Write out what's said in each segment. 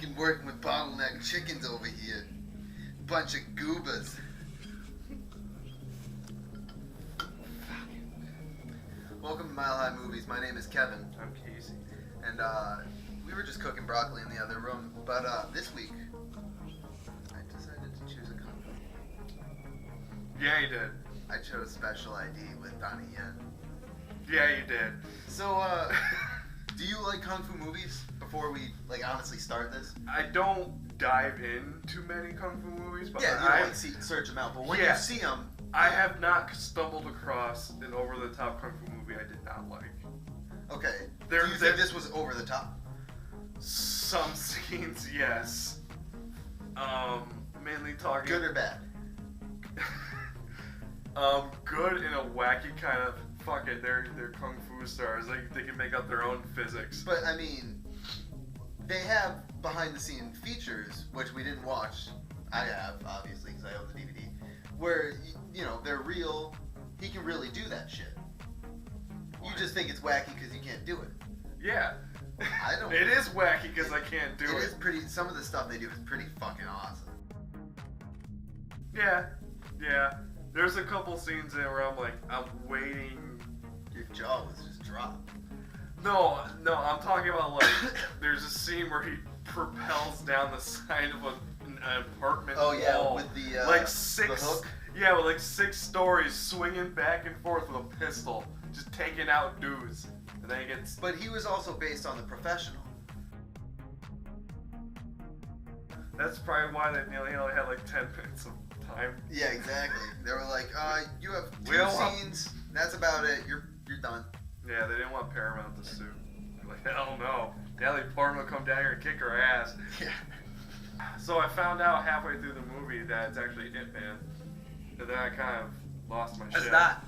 fucking working with bottleneck chickens over here. Bunch of goobas. Welcome to Mile High Movies. My name is Kevin. I'm Casey. And we were just cooking broccoli in the other room. But this week, I decided to choose a kung fu. Yeah, you did. I chose Special ID with Donnie Yen. Yeah, you did. So, do you like kung fu movies? Before we honestly start this. I don't dive into many kung fu movies, but yeah, you don't search them out. But when you see them, I have not stumbled across an over-the-top kung fu movie I did not like. Okay. Do you think this was over the top? Some scenes, yes. Mainly talking. Good or bad? Good in a wacky kind of. Fuck it, they're kung fu stars. They can make up their own physics. But I mean, they have behind-the-scene features, which we didn't watch. I have, obviously, because I own the DVD. Where they're real. He can really do that shit. You just think it's wacky because you can't do it. Yeah. I don't. It is wacky because I can't do it. It is pretty. Some of the stuff they do is pretty fucking awesome. Yeah. There's a couple scenes there where I'm like, I'm waiting. Your jaw was just dropped. No, I'm talking about there's a scene where he propels down the side of an apartment wall. Oh yeah, with the the hook. Yeah, with 6 stories, swinging back and forth with a pistol, just taking out dudes, and then he gets. But he was also based on The Professional. That's probably why they only had 10 minutes of time. Yeah, exactly. They were like, you have 2 scenes. That's about it. You're done. Yeah, they didn't want Paramount to sue. They're like, hell no. Natalie Portman will come down here and kick her ass. Yeah. So I found out halfway through the movie that it's actually It Man. And then I kind of lost my shit. It's not.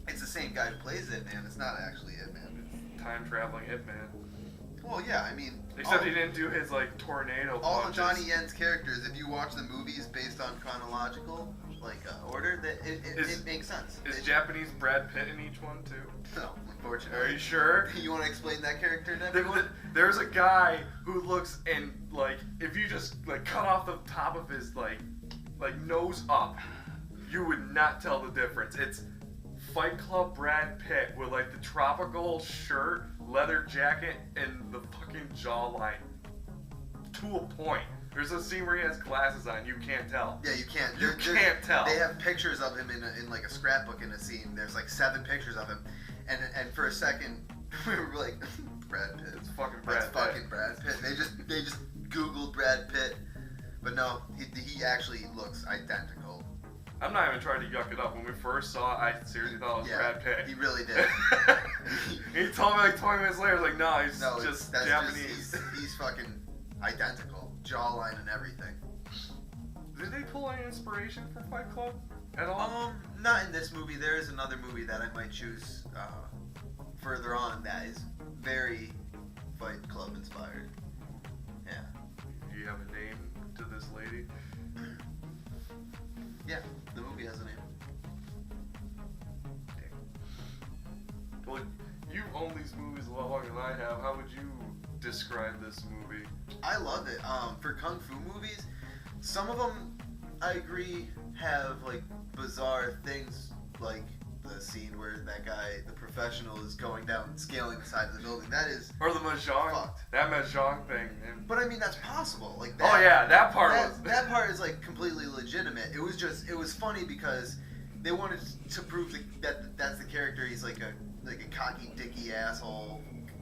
It's the same guy who plays It Man. It's not actually It Man. It's time-traveling It Man. Well, yeah, I mean... Except he didn't do his, tornado all punches. of Donnie Yen's characters, if you watch the movies based on chronological, order, that it makes sense. Is Japanese Brad Pitt in each one, too? No, unfortunately. Are you sure? You want to explain that character to everyone? There's a guy who looks and, if you just, cut off the top of his, nose up, you would not tell the difference. It's Fight Club Brad Pitt with, the tropical shirt, leather jacket, and the fucking jawline. To a point. There's a scene where he has glasses on. You can't tell. Yeah, you can't. You can't tell. They have pictures of him in a scrapbook in a scene. There's 7 pictures of him, and for a second we were like, Brad Pitt. It's fucking Brad Pitt. Fucking Brad Pitt. They just Googled Brad Pitt, but no, he actually looks identical. I'm not even trying to yuck it up. When we first saw it, I seriously thought it was Brad Pitt. He really did. He told me 20 minutes later, I was like, no, he's just Japanese. He's fucking identical. Jawline and everything. Did they pull any inspiration from Fight Club at all? Not in this movie. There is another movie that I might choose further on that is very Fight Club inspired. Yeah. Do you have a name to this lady? Yeah, the movie has a name. Well, you own these movies a lot longer than I have. How would you describe this movie? I love it. For kung fu movies, some of them, I agree, have bizarre things, like the scene where that guy, the professional, is going down and scaling the side of the building. That is or the mahjong, fucked. That mahjong thing. But I mean, that's possible. That part that part is completely legitimate. It was funny because they wanted to prove that that's the character. He's like a cocky, dicky asshole,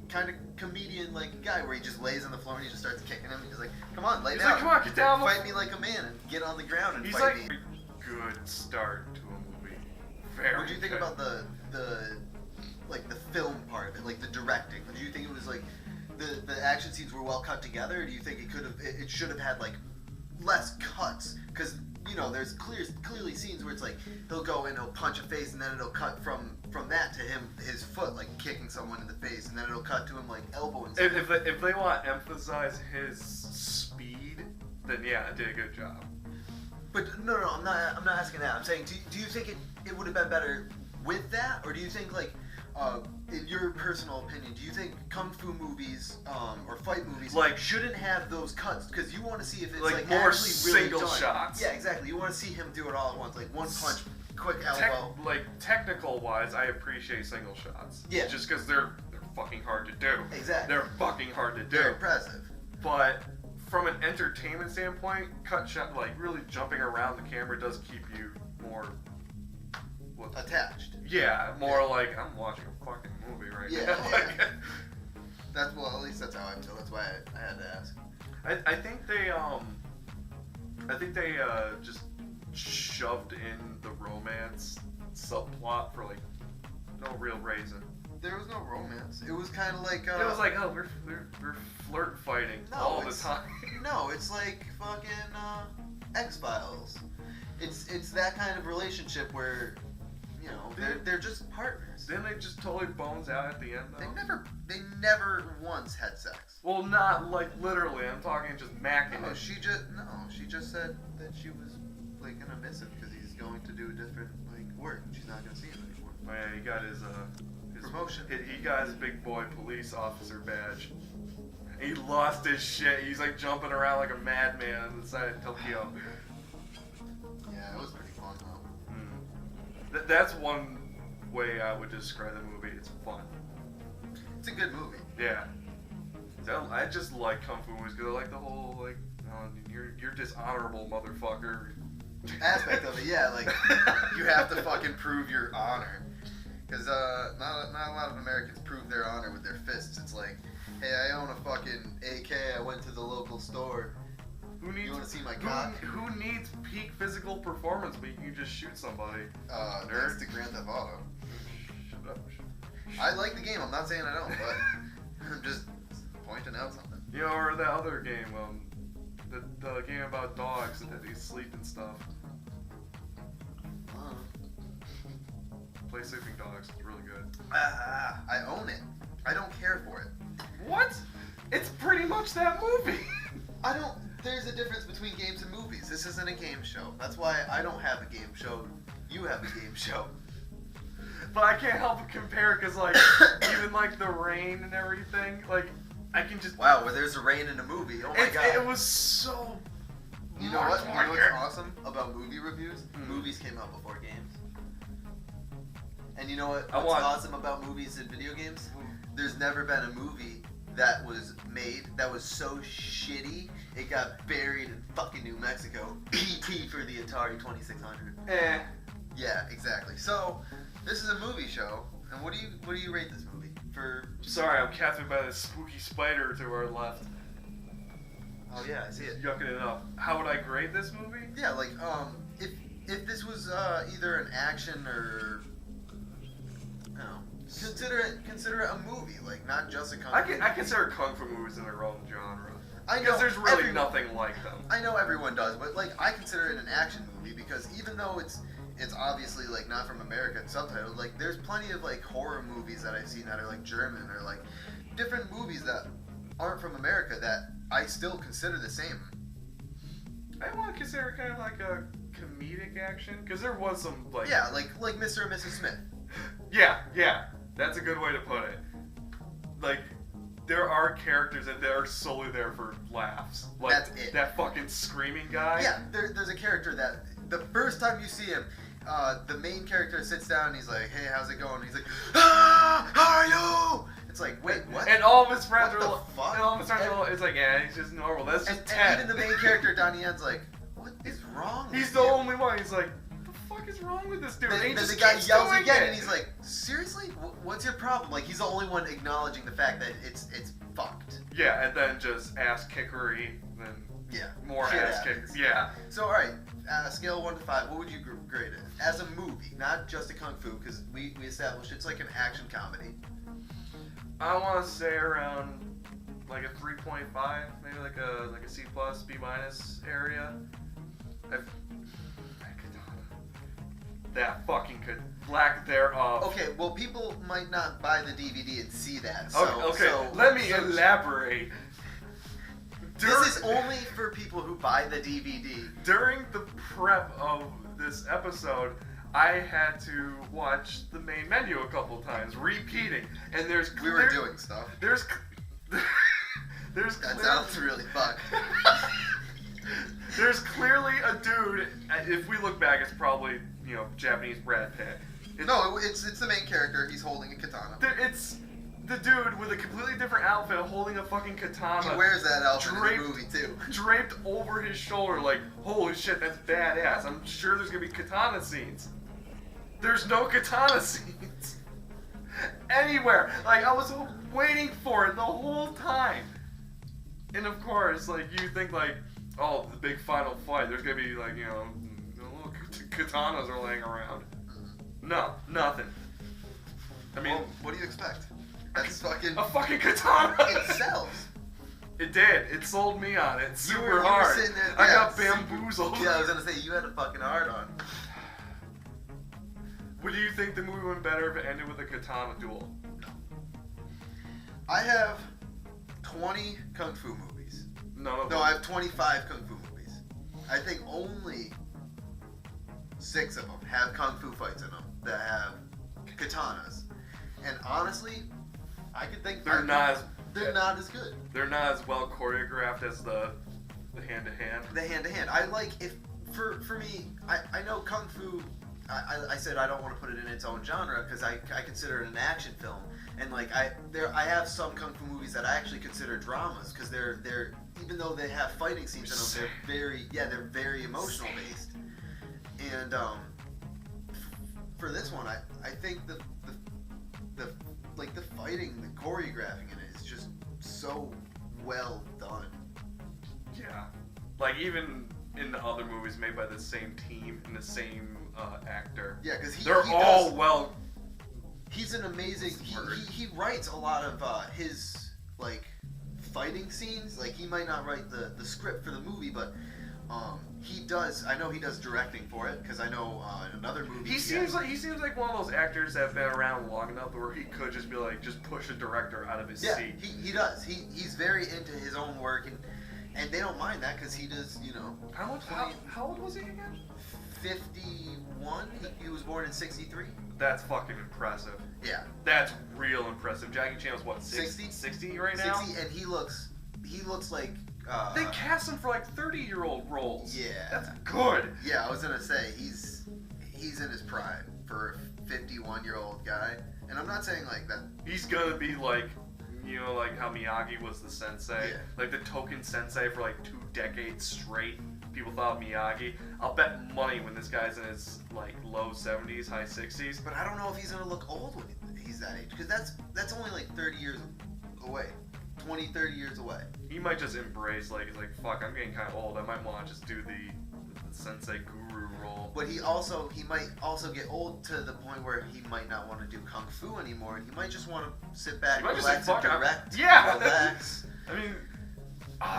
kind of comedian guy where he just lays on the floor and he just starts kicking him. He's like, come on, lay down. Come on, get down. Fight me like a man and get on the ground and he's fight me. Good start to a movie. What do you think about the film part of it, the directing? Do you think it was the action scenes were well cut together, or do you think it should have had less cuts? Because there's clearly scenes where it's he'll go and he'll punch a face, and then it'll cut from that to his foot kicking someone in the face, and then it'll cut to him elbowing someone. If they want to emphasize his speed, then yeah, it did a good job. But no, I'm not asking that. I'm saying, do you think it would have been better with that, or do you think in your personal opinion, do you think kung fu movies or fight movies like shouldn't have those cuts? Because you want to see if it's like more actually really single done. shots. Yeah, exactly. You want to see him do it all at once, like one punch, quick elbow. Like technical wise, I appreciate single shots. Yeah. Just because they're fucking hard to do. Exactly. They're fucking hard to do. They're impressive. But from an entertainment standpoint, cut shot, like really jumping around the camera does keep you more attached. Yeah, more like I'm watching a fucking movie right now. Yeah. That's at least that's how I feel. That's why I had to ask. I think they just shoved in the romance subplot for like no real reason. There was no romance. It was kind of like it was like, oh, we're flirt fighting all the time. No, it's like fucking X-Files. It's that kind of relationship where, you know, they're just partners. Then they just totally bones out at the end though. They never once had sex. Well, not like literally. I'm talking just macking No, it. she just said that she was like gonna miss him because he's going to do different like work. She's not gonna see him anymore. Oh yeah, he got his promotion. He got his big boy police officer badge. He lost his shit. He's like jumping around like a madman on the side of Tokyo. Yeah, it was pretty fun though. That's one way I would describe the movie. It's fun. It's a good movie. Yeah. I just like kung fu movies because I like the whole like, you're dishonorable motherfucker aspect of it. Yeah, like you have to fucking prove your honor. Because not a lot of Americans prove their honor with their fists. It's like, hey, I own a fucking AK. I went to the local store. You want to see my cock? Who needs peak physical performance but you can just shoot somebody? That's the Grand Theft Auto. Shut up. I like the game. I'm not saying I don't, but I'm just pointing out something. You know, or that other game, the game about dogs that they sleep and stuff. Play Sleeping Dogs. It's really good. I own it. I don't care for it. What? It's pretty much that movie. There's a difference between games and movies. This isn't a game show. That's why I don't have a game show. You have a game show. But I can't help but compare because, like, even, like, the rain and everything, like, I can just... Wow, where there's a rain in a movie. Oh, my God. It was so... You know what? You know what's awesome about movie reviews? Movies came out before games. And you know what's awesome about movies and video games? There's never been a movie that was made that was so shitty it got buried in fucking New Mexico. PT for the Atari 2600. Yeah, exactly. So this is a movie show, and what do you rate this movie? Sorry, I'm captured by this spooky spider to our left. Oh yeah, I see it. Yucking it up. How would I grade this movie? Yeah, like if this was either an action or consider it a movie, like not just a kung fu movie. I consider kung fu movies in their own genre. I know because there's really nothing like them. I know everyone does, but like I consider it an action movie because even though it's obviously like not from America and subtitled, like there's plenty of like horror movies that I've seen that are like German or like different movies that aren't from America that I still consider the same. I want to consider it kind of like a comedic action because there was some like like Mr. and Mrs. Smith. Yeah, that's a good way to put it. Like, there are characters that are solely there for laughs. Like, that's it. That fucking screaming guy. Yeah, there's a character that the first time you see him, the main character sits down and he's like, hey, how's it going? And he's like, how are you? It's like, wait, what? And all of his friends it's like, yeah, he's just normal. That's just Ted. And even the main character, Donnie Yen's like, what is wrong with He's the only one. He's like, what the fuck is wrong with this dude? Then the guy yells again, and he's like, seriously? What's your problem? like, he's the only one acknowledging the fact that it's fucked. Yeah, and then just ass kickery, then more ass kicks. Yeah. So, alright, scale 1 to 5, what would you grade it? As a movie, not just a kung fu, because we established it's like an action comedy. I want to say around like a 3.5, maybe like a C+, B- area. That fucking could lack thereof. Okay, well, people might not buy the DVD and see that. So, let me elaborate. This is only for people who buy the DVD. During the prep of this episode, I had to watch the main menu a couple times, repeating, and we were doing stuff. There's That sounds really fucked. There's clearly a dude. If we look back, it's probably Japanese Brad Pitt. It's the main character. He's holding a katana. It's the dude with a completely different outfit holding a fucking katana. He wears that outfit in the movie too. Draped over his shoulder, like, holy shit, that's badass. I'm sure there's gonna be katana scenes. There's no katana scenes anywhere. Like, I was waiting for it the whole time. And of course, like, you think like, oh, the big final fight, there's gonna be like, little katanas are laying around. No, nothing. I mean, what do you expect? That's a fucking katana. It sells. It did. It sold me on it super you were hard. Sitting there, I got bamboozled. Yeah, I was gonna say you had a fucking hard on. Would you think the movie went better if it ended with a katana duel? No. I have 20 kung fu movies. No, I have 25 kung fu movies. I think only 6 of them have kung fu fights in them that have katanas. And honestly, I could think they're not as good. They're not as well choreographed as the hand to hand. The hand to hand. I like for me. I know kung fu. I said I don't want to put it in its own genre because I consider it an action film, and like I have some kung fu movies that I actually consider dramas because they're even though they have fighting scenes in them, they're very emotional based. And for this one, I think the fighting, the choreographing in it is just so well done. Yeah, like even in the other movies made by the same team and the same actor. Yeah, because they're all well. He's an amazing. He writes a lot of his like fighting scenes. Like he might not write the script for the movie, but he does. I know he does directing for it because I know in another movie. He seems like one of those actors that have been around long enough where he could just be like just push a director out of his seat. He does. He's very into his own work and they don't mind that because he does. How old was he again? 51. He was born in 63. That's fucking impressive. Yeah. That's real impressive. Jackie Chan was what, 60? 60 right now? 60, and he looks like... they cast him for like 30-year-old roles. Yeah. That's good. Yeah, I was going to say, he's in his prime for a 51-year-old guy. And I'm not saying like that... He's going to be like, like how Miyagi was the sensei. Yeah. Like the token sensei for like 2 decades straight. People thought Miyagi. I'll bet money when this guy's in his like low 70s, high 60s. But I don't know if he's gonna look old when he's that age, because that's only like 30 years away, 20, 30 years away. He might just embrace like he's like, fuck, I'm getting kind of old. I might want to just do the sensei guru role. But he might also get old to the point where he might not want to do kung fu anymore, and he might just want to sit back, relax, and direct. Yeah. Relax. I mean,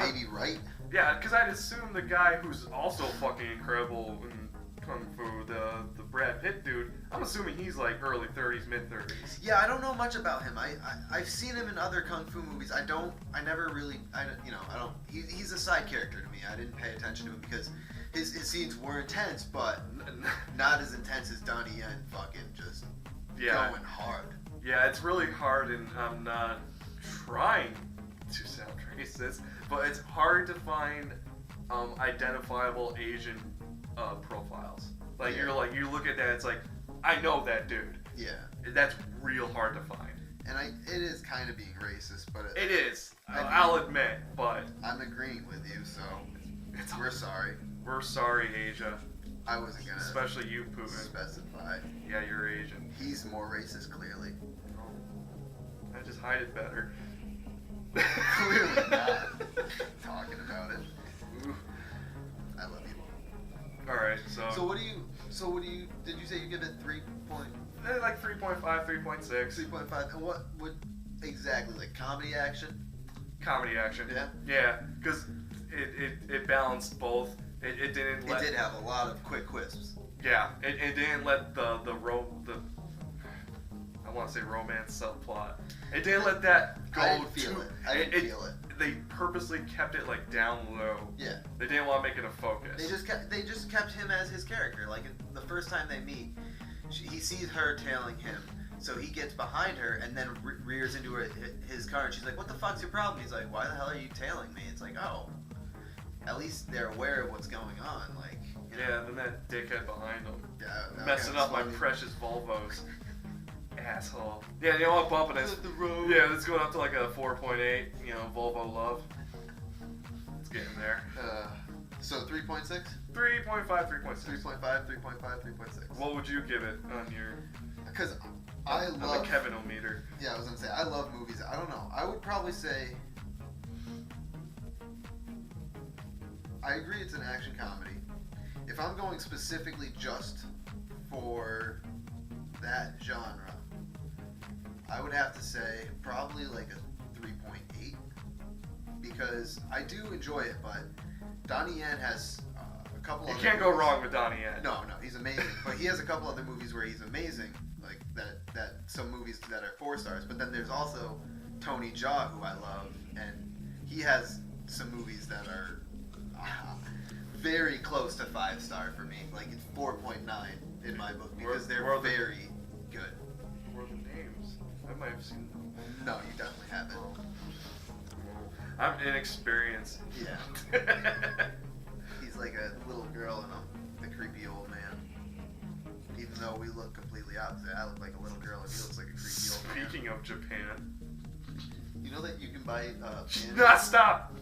maybe write. Yeah, because I'd assume the guy who's also fucking incredible in Kung Fu, the Brad Pitt dude, I'm assuming he's like early 30s, mid 30s. Yeah, I don't know much about him. I've seen him in other Kung Fu movies. He's a side character to me. I didn't pay attention to him because his scenes were intense, but not as intense as Donnie Yen fucking just going hard. Yeah, it's really hard, and I'm not trying to sound racist, but it's hard to find identifiable Asian profiles. Like you look at that, it's like, I know that dude. Yeah. That's real hard to find. And it is kind of being racist, but it is. I'll admit, but I'm agreeing with you, so we're sorry. We're sorry, Asia. I wasn't gonna, especially you, Putin. Specify. Yeah, you're Asian. He's more racist, clearly. I just hide it better. Clearly not. Talking about it. Ooh. I love you. Alright, So what do you did you say you give it 3 point? Like 3.5, 3.6. 3.5. And what would exactly, like comedy action? Comedy action. Yeah? Yeah, because it balanced both. It didn't let... It did have a lot of quick quips. Yeah, it didn't let the I want to say romance subplot. It didn't let that go. I didn't feel it. They purposely kept it like down low. Yeah. They didn't want to make it a focus. They just kept him as his character. Like the first time they meet, he sees her tailing him, so he gets behind her and then rears into his car, and she's like, "What the fuck's your problem?" He's like, "Why the hell are you tailing me?" It's like, oh, at least they're aware of what's going on, like. You know? Yeah, and then that dickhead behind him, Yeah, messing up my precious Volvos. Asshole. Yeah, you know what? Bumping it. The road. Yeah, it's going up to like a 4.8. You know, Volvo love. It's getting there. So 3.6? 3.5, 3.6. 3.5, 3.5, 3.6. What would you give it on your? Because I on love the Kevin-o-meter. Yeah, I was gonna say I love movies. I don't know. I would probably say. I agree, it's an action comedy. If I'm going specifically just for that genre, I would have to say probably like a 3.8, because I do enjoy it, but Donnie Yen has a couple. You other can't go movies. wrong with Donnie Yen. No, he's amazing. But he has a couple other movies where he's amazing, like that some movies that are 4 stars. But then there's also Tony Jaa, who I love, and he has some movies that are very close to 5-star for me. Like it's 4.9 in my book, because they're very good. What are the names? I might have seen them. No, you definitely haven't. I'm inexperienced. Yeah. He's like a little girl and I'm the creepy old man. Even though we look completely opposite. I look like a little girl and he looks like a creepy old man. Speaking of Japan. You know that you can buy Stop!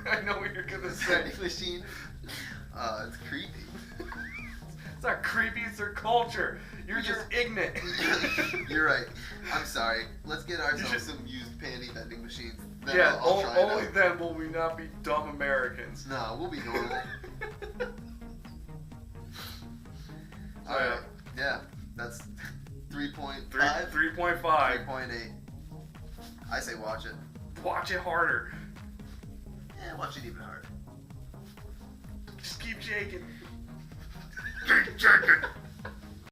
I know what you're gonna say. vending machine? It's creepy. It's not creepy, it's their culture. You're just ignorant. You're right. I'm sorry. Let's get ourselves some used panty vending machines. Then Yeah, I'll try it only out. then will we not be dumb Americans. No, we'll be normal. So, Alright. Yeah. That's 3.5? 3.5. 3.8. I say watch it. Watch it harder. Yeah, watch it even harder. Just keep shaking. Keep checking.